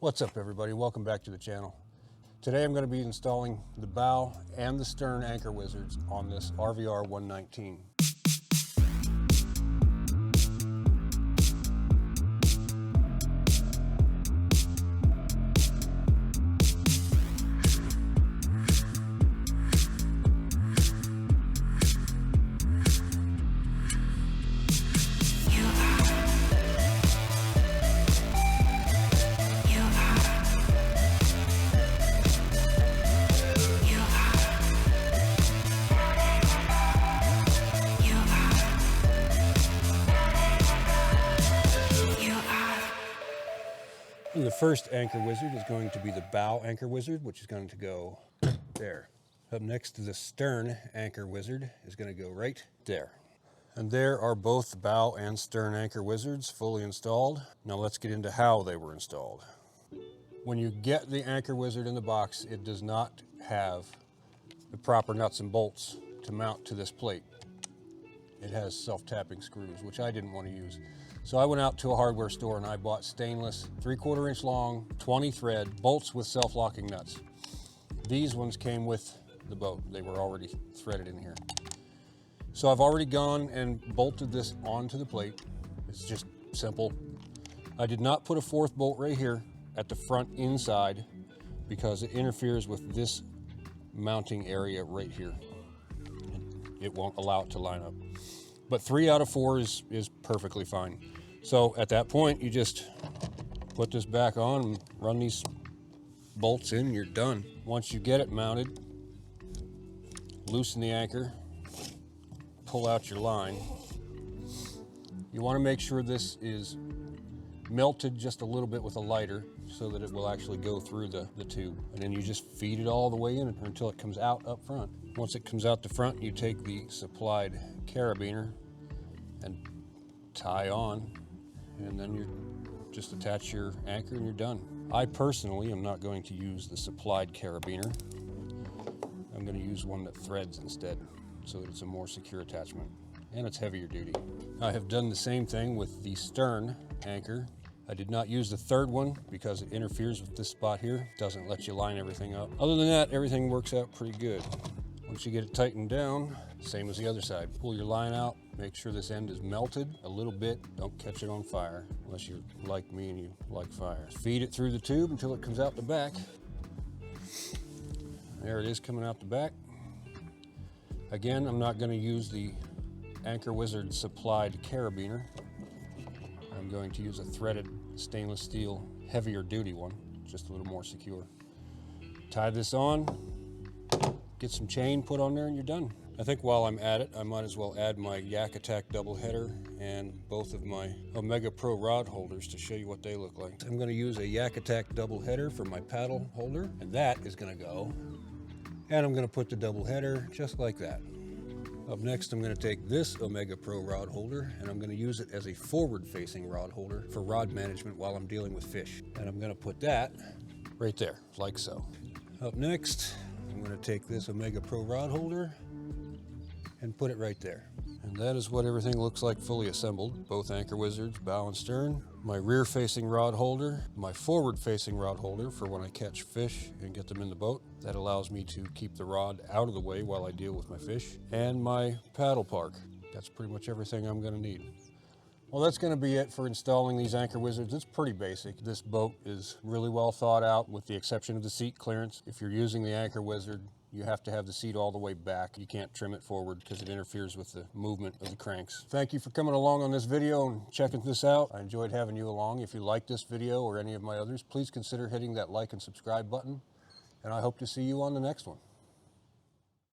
What's up everybody, welcome back to the channel. Today I'm going to be installing the bow and the stern anchor wizards on this RVR119. And the first anchor wizard is going to be the bow anchor wizard, which is going to go there. Up next to the stern anchor wizard is going to go right there. And there are both the bow and stern anchor wizards fully installed. Now let's get into how they were installed. When you get the anchor wizard in the box, it does not have the proper nuts and bolts to mount to this plate. It has self-tapping screws, which I didn't want to use. So I went out to a hardware store and I bought stainless 3/4 inch long, 20 thread bolts with self-locking nuts. These ones came with the boat. They were already threaded in here. So I've already gone and bolted this onto the plate. It's just simple. I did not put a fourth bolt right here at the front inside because it interferes with this mounting area right here. It won't allow it to line up. But 3 out of 4 is perfectly fine. So at that point, you just put this back on and run these bolts in, you're done. Once you get it mounted, loosen the anchor, pull out your line. You want to make sure this is melted just a little bit with a lighter so that it will actually go through the tube. And then you just feed it all the way in until it comes out up front. Once it comes out the front, you take the supplied carabiner and tie on, and then you just attach your anchor and you're done. I personally am not going to use the supplied carabiner. I'm going to use one that threads instead so that it's a more secure attachment and it's heavier duty. I have done the same thing with the stern anchor. I did not use the third one because it interferes with this spot here. It doesn't let you line everything up. Other than that, everything works out pretty good. Once you get it tightened down, same as the other side. Pull your line out, make sure this end is melted a little bit. Don't catch it on fire unless you're like me and you like fire. Feed it through the tube until it comes out the back. There it is coming out the back. Again, I'm not going to use the Anchor Wizard supplied carabiner. I'm going to use a threaded stainless steel, heavier duty one, just a little more secure. Tie this on. Get some chain put on there and you're done. I think while I'm at it, I might as well add my Yak Attack double header and both of my Omega Pro rod holders to show you what they look like. I'm going to use a Yak Attack double header for my paddle holder, and that is going to go. And I'm going to put the double header just like that. Up next, I'm going to take this Omega Pro rod holder and I'm going to use it as a forward-facing rod holder for rod management while I'm dealing with fish. And I'm going to put that right there, like so. Up next, I'm going to take this Omega Pro rod holder and put it right there. And that is what everything looks like fully assembled. Both anchor wizards, bow and stern. My rear facing rod holder, my forward facing rod holder for when I catch fish and get them in the boat. That allows me to keep the rod out of the way while I deal with my fish. And my paddle park. That's pretty much everything I'm going to need. Well, that's going to be it for installing these anchor wizards. It's pretty basic. This boat is really well thought out with the exception of the seat clearance. If you're using the anchor wizard, you have to have the seat all the way back. You can't trim it forward because it interferes with the movement of the cranks. Thank you for coming along on this video and checking this out. I enjoyed having you along. If you like this video or any of my others, please consider hitting that like and subscribe button. And I hope to see you on the next one.